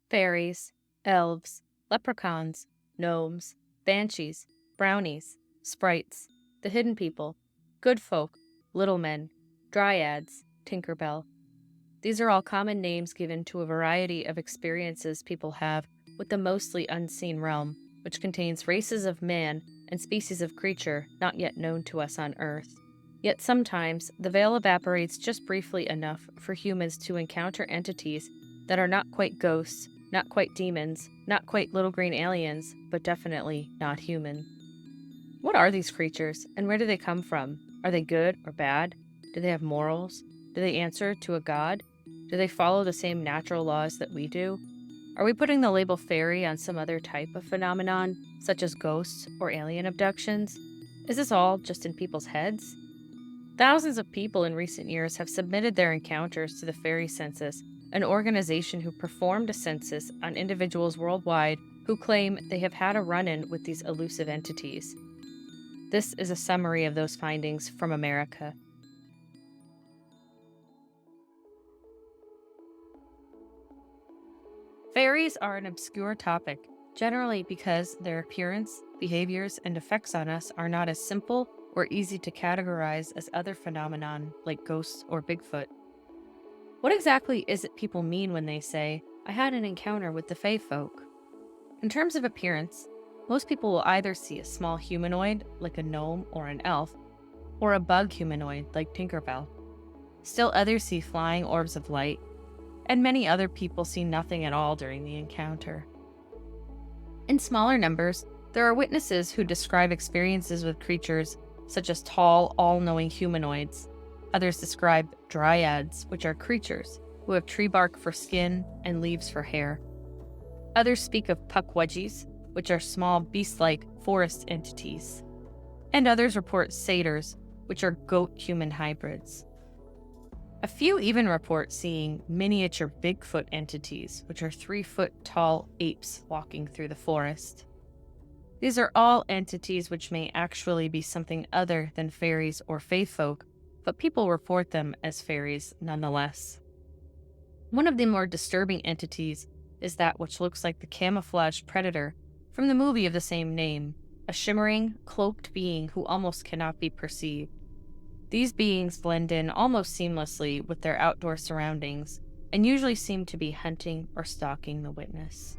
Fairies, elves, leprechauns, gnomes, banshees, brownies, sprites, the hidden people, good folk, little men, dryads, Tinkerbell. These are all common names given to a variety of experiences people have with the mostly unseen realm, which contains races of man and species of creature not yet known to us on Earth. Yet sometimes the veil evaporates just briefly enough for humans to encounter entities that are not quite ghosts, not quite demons, not quite little green aliens, but definitely not human. What are these creatures, and where do they come from? Are they good or bad? Do they have morals? Do they answer to a god? Do they follow the same natural laws that we do? Are we putting the label fairy on some other type of phenomenon, such as ghosts or alien abductions? Is this all just in people's heads? Thousands of people in recent years have submitted their encounters to the Fairy Census, an organization who performed a census on individuals worldwide who claim they have had a run-in with these elusive entities. This is a summary of those findings from America. Fairies are an obscure topic, generally because their appearance, behaviors, and effects on us are not as simple or easy to categorize as other phenomenon like ghosts or Bigfoot. What exactly is it people mean when they say, "I had an encounter with the Fae folk"? In terms of appearance, most people will either see a small humanoid, like a gnome or an elf, or a bug humanoid, like Tinkerbell. Still others see flying orbs of light, and many other people see nothing at all during the encounter. In smaller numbers, there are witnesses who describe experiences with creatures such as tall, all-knowing humanoids. Others describe dryads, which are creatures who have tree bark for skin and leaves for hair. Others speak of pukwudgies, which are small beast-like forest entities. And others report satyrs, which are goat-human hybrids. A few even report seeing miniature Bigfoot entities, which are 3-foot tall apes walking through the forest. These are all entities which may actually be something other than fairies or fae folk, but people report them as fairies nonetheless. One of the more disturbing entities is that which looks like the camouflaged predator from the movie of the same name, a shimmering, cloaked being who almost cannot be perceived. These beings blend in almost seamlessly with their outdoor surroundings and usually seem to be hunting or stalking the witness.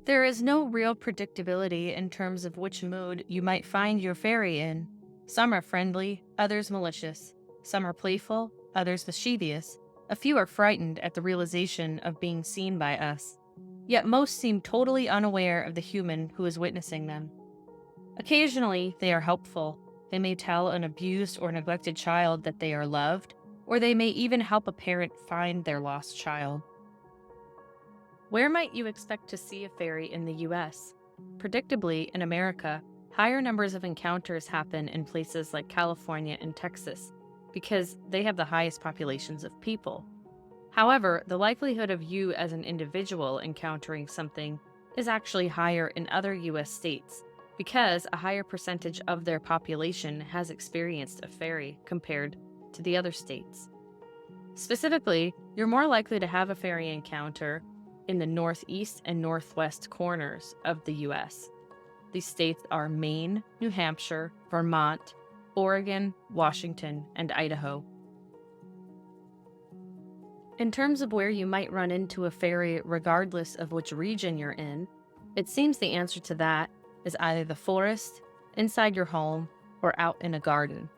There is no real predictability in terms of which mood you might find your fairy in. Some are friendly, others malicious. Some are playful, others mischievous. A few are frightened at the realization of being seen by us. Yet most seem totally unaware of the human who is witnessing them. Occasionally, they are helpful. They may tell an abused or neglected child that they are loved, or they may even help a parent find their lost child. Where might you expect to see a fairy in the US? Predictably, in America, higher numbers of encounters happen in places like California and Texas, because they have the highest populations of people. However, the likelihood of you as an individual encountering something is actually higher in other US states, because a higher percentage of their population has experienced a fairy compared to the other states. Specifically, you're more likely to have a fairy encounter in the northeast and northwest corners of the US. These states are Maine, New Hampshire, Vermont, Oregon, Washington, and Idaho. In terms of where you might run into a fairy regardless of which region you're in, it seems the answer to that is either the forest, inside your home, or out in a garden.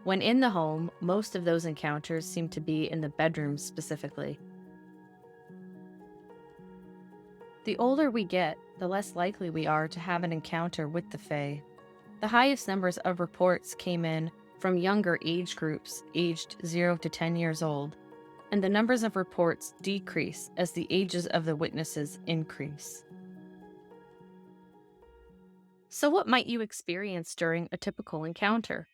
When in the home, most of those encounters seem to be in the bedroom specifically. The older we get, the less likely we are to have an encounter with the Fae. The highest numbers of reports came in from younger age groups aged 0 to 10 years old, and the numbers of reports decrease as the ages of the witnesses increase. So what might you experience during a typical encounter?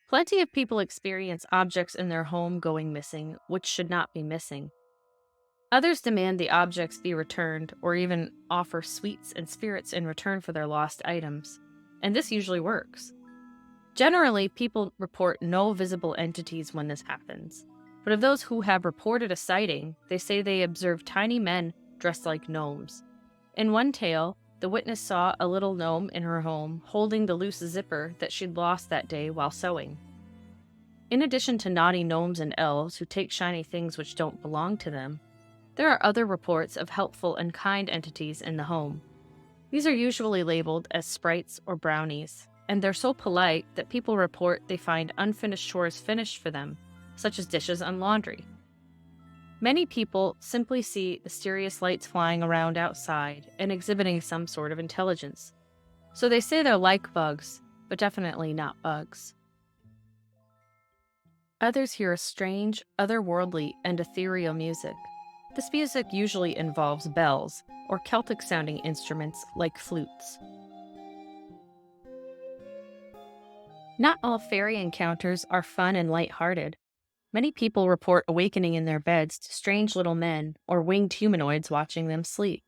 Plenty of people experience objects in their home going missing, which should not be missing. Others demand the objects be returned or even offer sweets and spirits in return for their lost items, and this usually works. Generally, people report no visible entities when this happens. But of those who have reported a sighting, they say they observed tiny men dressed like gnomes. In one tale, the witness saw a little gnome in her home holding the loose zipper that she'd lost that day while sewing. In addition to naughty gnomes and elves who take shiny things which don't belong to them, there are other reports of helpful and kind entities in the home. These are usually labeled as sprites or brownies, and they're so polite that people report they find unfinished chores finished for them, such as dishes and laundry. Many people simply see mysterious lights flying around outside and exhibiting some sort of intelligence. So they say they're like bugs, but definitely not bugs. Others hear a strange, otherworldly, and ethereal music. This music usually involves bells or Celtic-sounding instruments like flutes. Not all fairy encounters are fun and lighthearted. Many people report awakening in their beds to strange little men or winged humanoids watching them sleep.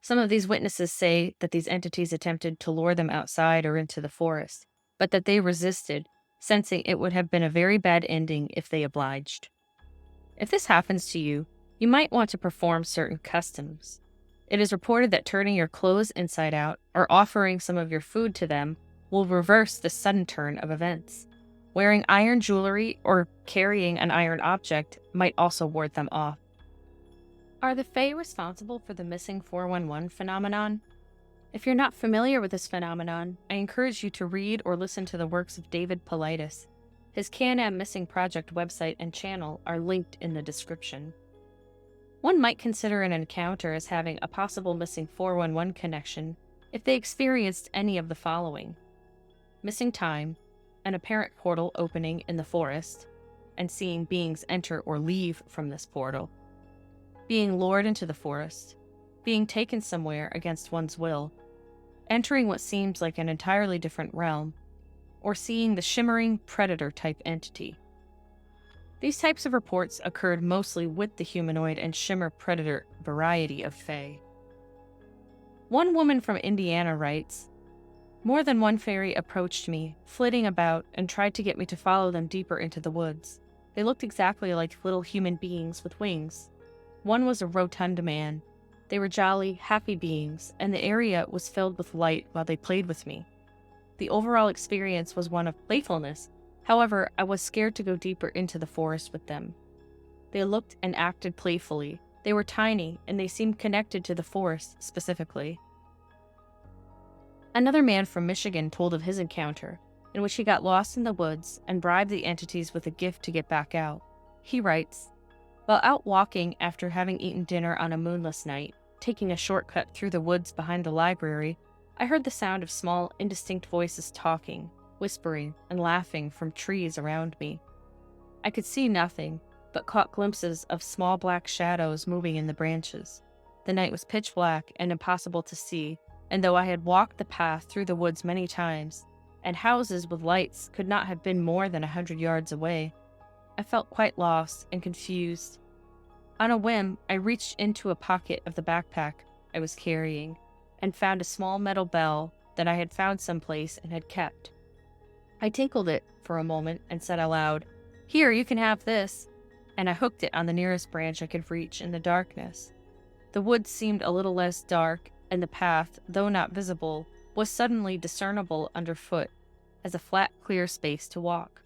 Some of these witnesses say that these entities attempted to lure them outside or into the forest, but that they resisted, sensing it would have been a very bad ending if they obliged. If this happens to you, you might want to perform certain customs. It is reported that turning your clothes inside out or offering some of your food to them will reverse the sudden turn of events. Wearing iron jewelry or carrying an iron object might also ward them off. Are the Fae responsible for the missing 411 phenomenon? If you're not familiar with this phenomenon, I encourage you to read or listen to the works of David Paulides. His Can-Am Missing Project website and channel are linked in the description. One might consider an encounter as having a possible missing 411 connection if they experienced any of the following: missing time, an apparent portal opening in the forest, and seeing beings enter or leave from this portal, being lured into the forest, being taken somewhere against one's will, entering what seems like an entirely different realm, or seeing the shimmering predator-type entity. These types of reports occurred mostly with the humanoid and shimmer predator variety of Fae. One woman from Indiana writes, "More than one fairy approached me, flitting about, and tried to get me to follow them deeper into the woods. They looked exactly like little human beings with wings. One was a rotund man. They were jolly, happy beings, and the area was filled with light while they played with me. The overall experience was one of playfulness. However, I was scared to go deeper into the forest with them. They looked and acted playfully. They were tiny, and they seemed connected to the forest specifically." Another man from Michigan told of his encounter, in which he got lost in the woods and bribed the entities with a gift to get back out. He writes, "While out walking after having eaten dinner on a moonless night, taking a shortcut through the woods behind the library, I heard the sound of small, indistinct voices talking, whispering, and laughing from trees around me. I could see nothing, but caught glimpses of small black shadows moving in the branches. The night was pitch black and impossible to see, and though I had walked the path through the woods many times, and houses with lights could not have been more than 100 yards away, I felt quite lost and confused. On a whim, I reached into a pocket of the backpack I was carrying and found a small metal bell that I had found someplace and had kept. I tinkled it for a moment and said aloud, 'Here, you can have this,' and I hooked it on the nearest branch I could reach in the darkness. The woods seemed a little less dark, and the path, though not visible, was suddenly discernible underfoot as a flat, clear space to walk.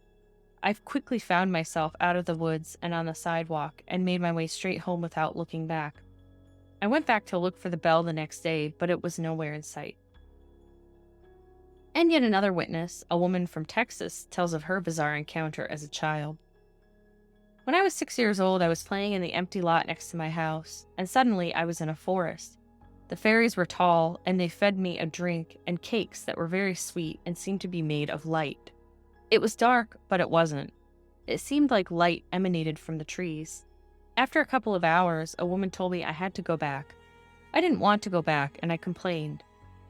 I quickly found myself out of the woods and on the sidewalk and made my way straight home without looking back. I went back to look for the bell the next day, but it was nowhere in sight." And yet another witness, a woman from Texas, tells of her bizarre encounter as a child. "When I was 6 years old, I was playing in the empty lot next to my house, and suddenly I was in a forest. The fairies were tall, and they fed me a drink and cakes that were very sweet and seemed to be made of light. It was dark, but it wasn't. It seemed like light emanated from the trees. After a couple of hours, a woman told me I had to go back. I didn't want to go back, and I complained.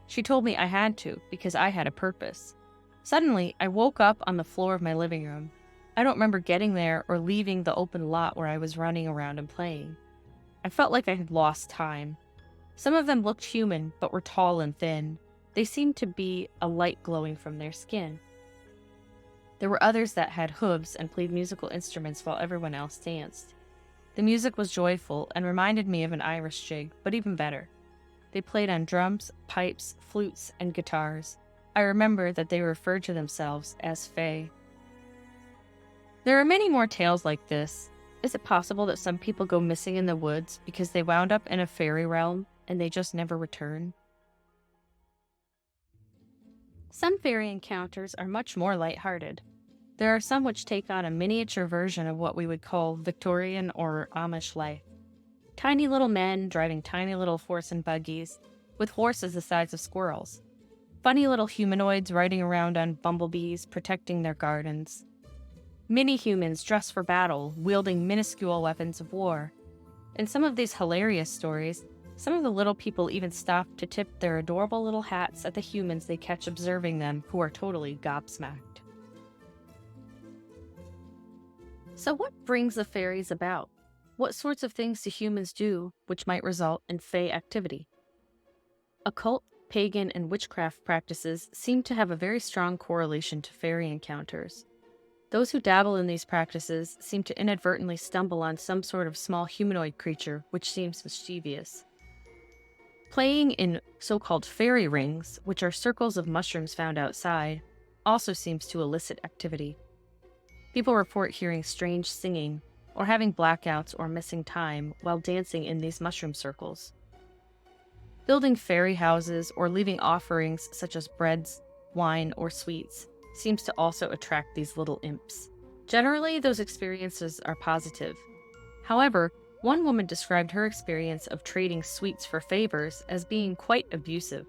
She told me I had to, because I had a purpose. Suddenly, I woke up on the floor of my living room. I don't remember getting there or leaving the open lot where I was running around and playing. I felt like I had lost time. Some of them looked human, but were tall and thin. They seemed to be a light glowing from their skin. There were others that had hooves and played musical instruments while everyone else danced. The music was joyful and reminded me of an Irish jig, but even better. They played on drums, pipes, flutes, and guitars. I remember that they referred to themselves as Fae. There are many more tales like this. Is it possible that some people go missing in the woods because they wound up in a fairy realm and they just never return? Some fairy encounters are much more lighthearted. There are some which take on a miniature version of what we would call Victorian or Amish life. Tiny little men driving tiny little horse and buggies, with horses the size of squirrels. Funny little humanoids riding around on bumblebees, protecting their gardens. Mini-humans dressed for battle, wielding minuscule weapons of war. In some of these hilarious stories, some of the little people even stop to tip their adorable little hats at the humans they catch observing them, who are totally gobsmacked. So what brings the fairies about? What sorts of things do humans do which might result in Fae activity? Occult, pagan, and witchcraft practices seem to have a very strong correlation to fairy encounters. Those who dabble in these practices seem to inadvertently stumble on some sort of small humanoid creature which seems mischievous. Playing in so-called fairy rings, which are circles of mushrooms found outside, also seems to elicit activity. People report hearing strange singing, or having blackouts or missing time while dancing in these mushroom circles. Building fairy houses or leaving offerings such as breads, wine, or sweets seems to also attract these little imps. Generally, those experiences are positive. However, one woman described her experience of trading sweets for favors as being quite abusive.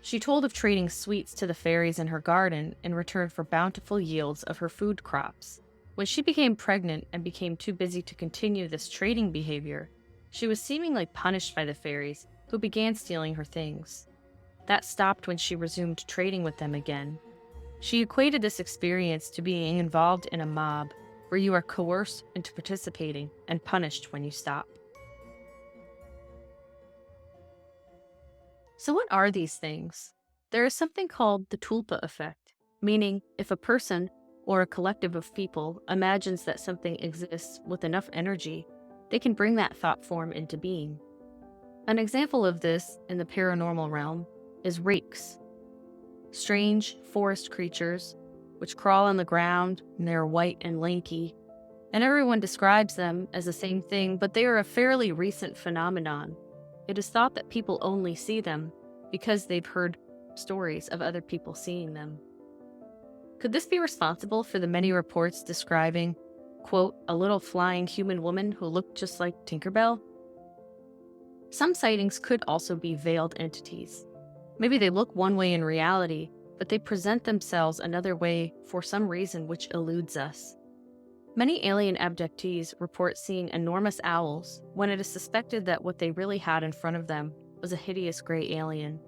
She told of trading sweets to the fairies in her garden in return for bountiful yields of her food crops. When she became pregnant and became too busy to continue this trading behavior, she was seemingly punished by the fairies, who began stealing her things. That stopped when she resumed trading with them again. She equated this experience to being involved in a mob, where you are coerced into participating and punished when you stop. So what are these things? There is something called the tulpa effect, meaning if a person or a collective of people imagines that something exists with enough energy, they can bring that thought form into being. An example of this in the paranormal realm is rakes, strange forest creatures which crawl on the ground and they're white and lanky, and everyone describes them as the same thing, but they are a fairly recent phenomenon. It is thought that people only see them because they've heard stories of other people seeing them. Could this be responsible for the many reports describing, quote, a little flying human woman who looked just like Tinkerbell? Some sightings could also be veiled entities. Maybe they look one way in reality, but they present themselves another way for some reason which eludes us. Many alien abductees report seeing enormous owls when it is suspected that what they really had in front of them was a hideous gray alien.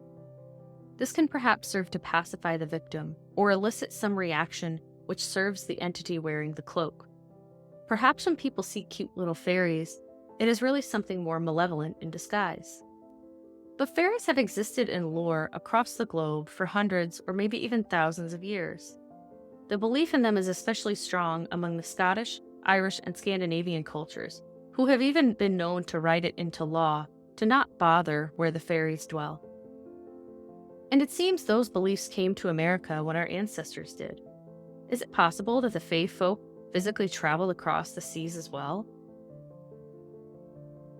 This can perhaps serve to pacify the victim or elicit some reaction which serves the entity wearing the cloak. Perhaps when people see cute little fairies, it is really something more malevolent in disguise. But fairies have existed in lore across the globe for hundreds or maybe even thousands of years. The belief in them is especially strong among the Scottish, Irish, and Scandinavian cultures, who have even been known to write it into law to not bother where the fairies dwell. And it seems those beliefs came to America when our ancestors did. Is it possible that the Fae folk physically traveled across the seas as well?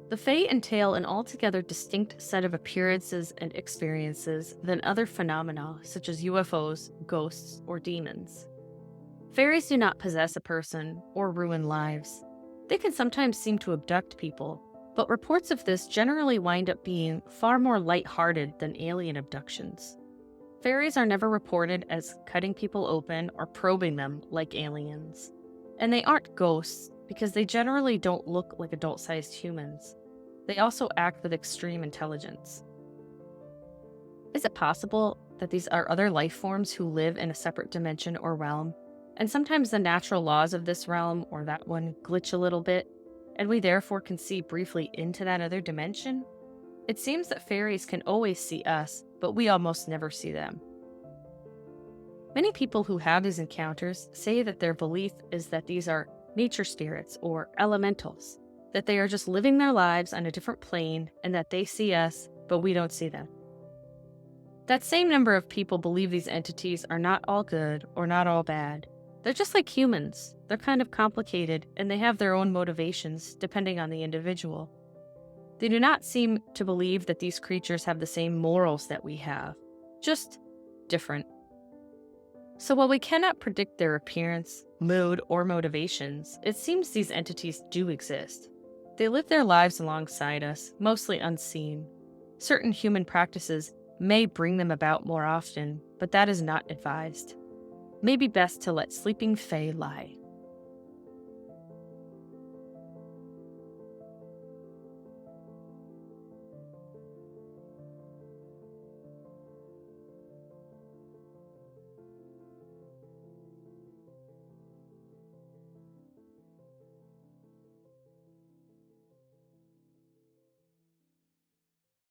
The Fae entail an altogether distinct set of appearances and experiences than other phenomena such as UFOs, ghosts, or demons. Fairies do not possess a person or ruin lives. They can sometimes seem to abduct people, but reports of this generally wind up being far more light-hearted than alien abductions. Fairies are never reported as cutting people open or probing them like aliens. And they aren't ghosts because they generally don't look like adult-sized humans. They also act with extreme intelligence. Is it possible that these are other life forms who live in a separate dimension or realm, and sometimes the natural laws of this realm or that one glitch a little bit, and we therefore can see briefly into that other dimension? It seems that fairies can always see us, but we almost never see them. Many people who have these encounters say that their belief is that these are nature spirits or elementals, that they are just living their lives on a different plane and that they see us, but we don't see them. That same number of people believe these entities are not all good or not all bad. They're just like humans. They're kind of complicated and they have their own motivations depending on the individual. They do not seem to believe that these creatures have the same morals that we have, just different. So while we cannot predict their appearance, mood, or motivations, it seems these entities do exist. They live their lives alongside us, mostly unseen. Certain human practices may bring them about more often, but that is not advised. May be best to let sleeping fae lie.